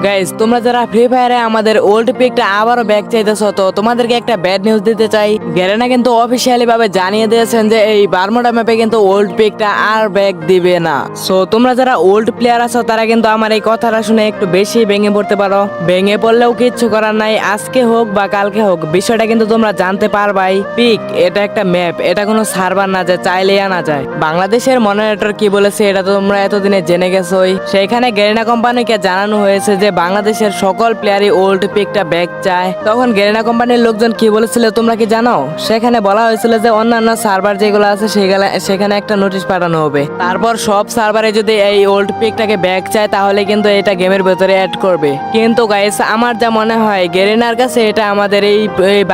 Guys, তোমরা যারা free ফায়ারে আমাদের ওল্ড পিকটা আবারও ব্যাক চাইতেছো, তো তোমাদেরকে একটা ব্যাড নিউজ দিতে চাই। গ্যারেনা কিন্তু অফিসিয়ালি ভাবে জানিয়ে দিয়েছেন যে এই বারমুডা ম্যাপে কিন্তু ওল্ড পিকটা আর ব্যাক দিবে না। সো তোমরা যারা ওল্ড প্লেয়ার আছো তারা কিন্তু আমার এই কথাটা শুনে একটু বেশি ভেঙে পড়তে পারো। ভেঙে পড়লেও কিচ্ছু করার নাই, আজকে হোক বা কালকে হোক বিষয়টা কিন্তু তোমরা জানতে পারবাই। পিক এটা একটা ম্যাপ, এটা কোনো সার্ভার না যে চাইলেই আনা যায়। বাংলাদেশের মডারেটর কি বলেছে এটা তো তোমরা এতদিনে জেনে গেছোই। সেইখানে গ্যারেনা কোম্পানিকে জানানো হয়েছে যে বাংলাদেশের সকল প্লেয়ারই ওল্ড পিকটা ব্যাক চায়। তখন গ্যারেনা কোম্পানির লোকজন কি বলেছিল তোমরা কি জানো? সেখানে বলা হয়েছিল যে অন্যান্য সার্ভার যেগুলো আছে সেখানে একটা নোটিশ পাঠানো হবে, তারপর সব সার্ভারে যদি এই ওল্ড পিকটাকে ব্যাক চায় তাহলে কিন্তু এটা গেমের ভেতরে অ্যাড করবে। কিন্তু গাইস, আমার যা মনে হয় গ্যারেনার কাছে এটা আমাদের এই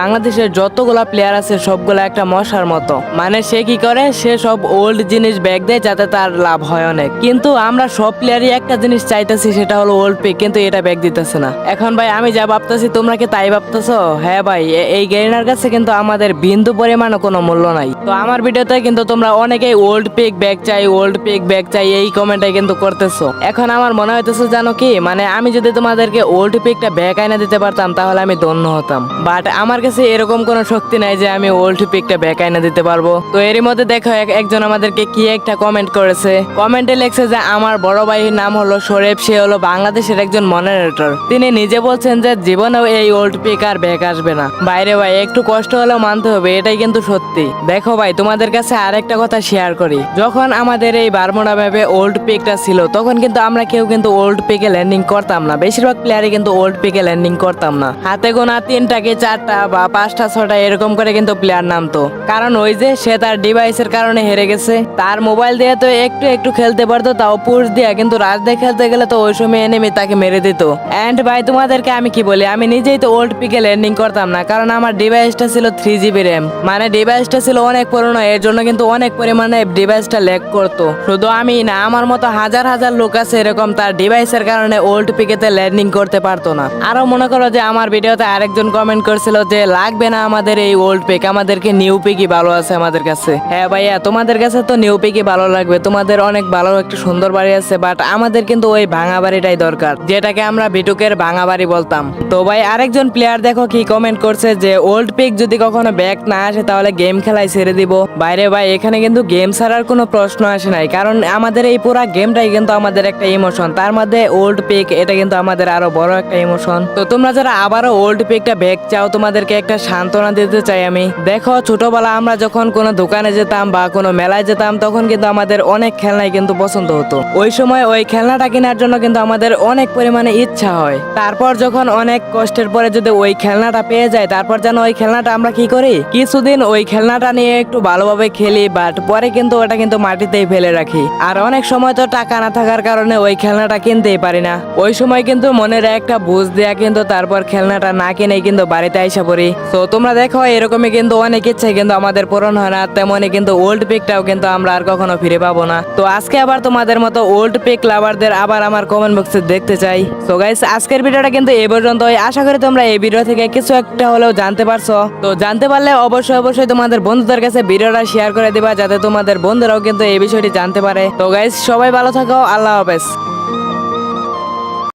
বাংলাদেশের যতগুলা প্লেয়ার আছে সবগুলা একটা মশার মতো। মানে সে কি করে, সে সব ওল্ড জিনিস ব্যাক দেয় যাতে তার লাভ হয় অনেক। কিন্তু আমরা সব প্লেয়ারই একটা জিনিস চাইতেছি, সেটা হলো ওল্ড পিক, কিন্তু এটা ব্যাক দিতেছে না। এখন ভাই আমি যা ভাবতেছি তোমরা কি তাই ভাবতেছো? হ্যাঁ ভাই, এই গেরিনার কাছে কিন্তু আমাদের বিন্দু পরিমাণও কোনো মূল্য নাই। তো আমার ভিডিওতে কিন্তু তোমরা অনেকেই ওল্ড পিক ব্যাক চাই, ওল্ড পিক ব্যাক চাই এই কমেন্টে কিন্তু করতেছো। এখন আমার মনে হইতেছে জানো কি, মানে আমি যদি তোমাদেরকে ওল্ড পিকটা ব্যাক আইনা দিতে পারতাম তাহলে আমি ধন্য হতাম। বাট আমার কাছে এরকম কোনো শক্তি নাই যে আমি ওল্ড পিকটা ব্যাক আইনা দিতে পারবো। তো এরই মধ্যে দেখো একজন আমাদেরকে কি একটা কমেন্ট করেছে। কমেন্টে লিখছে যে আমার বড় ভাইয়ের নাম হলো শরীফ, সে হলো বাংলাদেশের একজন মডারেটর। তিনি নিজে বলছেন যে জীবনেও এই ওল্ড পিক আর ব্যাক আসবে না। বাইরে ভাই একটু কষ্ট হলেও মানতে হবে, এটাই কিন্তু সত্যি। দেখো ভাই, তোমাদের কাছে আরেকটা কথা শেয়ার করি। যখন আমাদের এই বারমুডা ম্যাপে ওল্ড পিকটা ছিল তখন কিন্তু আমরা কেউ কিন্তু ওল্ড পিকে ল্যান্ডিং করতাম না। বেশিরভাগ প্লেয়ারই কিন্তু ওল্ড পিকে ল্যান্ডিং করতাম না। হাতে গোনা 3টা কি 4টা বা 5টা 6টা এরকম করে কিন্তু প্লেয়ার নামতো। কারণ ওই যে সে তার ডিভাইসের কারণে হেরে গেছে, তার মোবাইল দিয়ে তো একটু একটু খেলতে পারতো, তাও পুশ দিয়া। কিন্তু রাজ দিয়ে খেলতে গেলে তো ওই সময় এনিমি তাকে মেরে দিত। এন্ড ভাই তোমাদেরকে আমি কি বলি, আমি নিজেই তো ওল্ড পিকে ল্যান্ডিং করতাম না, কারণ আমার ডিভাইসটা ছিল 3GB র্যাম। মানে ডিভাইসটা ছিল অনেক পুরনো, এর জন্য কিন্তু অনেক পরিমাণে ডিভাইসটা ল্যাগ করতো। শুধু আমি না, আমার মতো হাজার হাজার লোক আছে এরকম, তার ডিভাইসের কারণে ওল্ড পিকেতে ল্যান্ডিং করতে পারতো না। আরো মনে করো যে আমার ভিডিওতে আরেকজন কমেন্ট করছিল যে লাগবে না আমাদের এই ওল্ড পিক, আমাদেরকে নিউ পিকই ভালো আছে আমাদের কাছে। হ্যাঁ ভাইয়া, তোমাদের কাছে তো নিউ পিকই ভালো লাগবে, তোমাদের অনেক ভালো একটা সুন্দর বাড়ি আছে, বাট আমাদের কিন্তু ওই ভাঙা বাড়িটাই দরকার, যেটাকে আমরা ভিটুকের ভাঙা বাড়ি বলতাম। তো ভাই আরেকজন প্লেয়ার দেখো কি কমেন্ট করছে যে ওল্ড পিক যদি কখনো ব্যাক না আসে তাহলে গেম খেলায় ছেড়ে দিব। বাইরে ভাই, এখানে কিন্তু গেম ছাড়ার কোনো প্রশ্ন আসে নাই, কারণ আমাদের এই পুরা গেমটাই কিন্তু আমাদের একটা ইমোশন, তার মধ্যে ওল্ড পিক এটা কিন্তু আমাদের আরো বড় একটা ইমোশন। তো তোমরা যারা আবারও ওল্ড পিকটা ব্যাক চাও, তোমাদেরকে একটা সান্ত্বনা দিতে চাই আমি। দেখো ছোটবেলা আমরা যখন কোনো দোকানে যেতাম বা কোনো মেলায় যেতাম তখন কিন্তু আমাদের অনেক খেলনাই কিন্তু পছন্দ হতো। ওই সময় ওই খেলনাটা কেনার জন্য কিন্তু আমাদের অনেক পরিমাণে ইচ্ছা হয়। তারপর যখন অনেক কষ্টের পরে যদি ওই খেলনাটা পেয়ে যায়, তারপর যেন ওই খেলনাটা আমরা কি করি, কিছুদিন ওই খেলনাটা নিয়ে একটু ভালোভাবে খেলি, বাট পরে কিন্তু ওটা কিন্তু মাটিতেই ফেলে রাখি। আর অনেক সময় তো টাকা না থাকার কারণে ওই খেলনাটা কিনতেই পারি না। ওই সময় কিন্তু মনের একটা বুঝ দেয়া কিন্তু তারপর খেলনাটা না কিনেই কিন্তু বাড়িতে আইসা পড়ি। তো তোমরা দেখো এরকমই কিন্তু অনেক ইচ্ছা কিন্তু আমাদের পূরণ হয় না, তেমনই কিন্তু ওল্ড পিকটাও কিন্তু আমরা আর কখনো ফিরে পাবো না। তো আজকে আবার তোমাদের মতো ওল্ড পিক লাভারদের আবার আমার কমেন্ট বক্সে দেখতে চাই। সো গাইস, আজকের ভিডিওটা কিন্তু এই পর্যন্তই। আশা করি তোমরা এই ভিডিও থেকে কিছু একটা হলেও জানতে পারছো। তো জানতে পারলে অবশ্যই তোমাদের বন্ধুদের কাছে ভিডিওটা শেয়ার করে দিবা, যাতে তোমাদের বন্ধুরাও কিন্তু এই বিষয়টি জানতে পারে। তো গাইস, সবাই ভালো থাকো, আল্লাহ হাফেজ।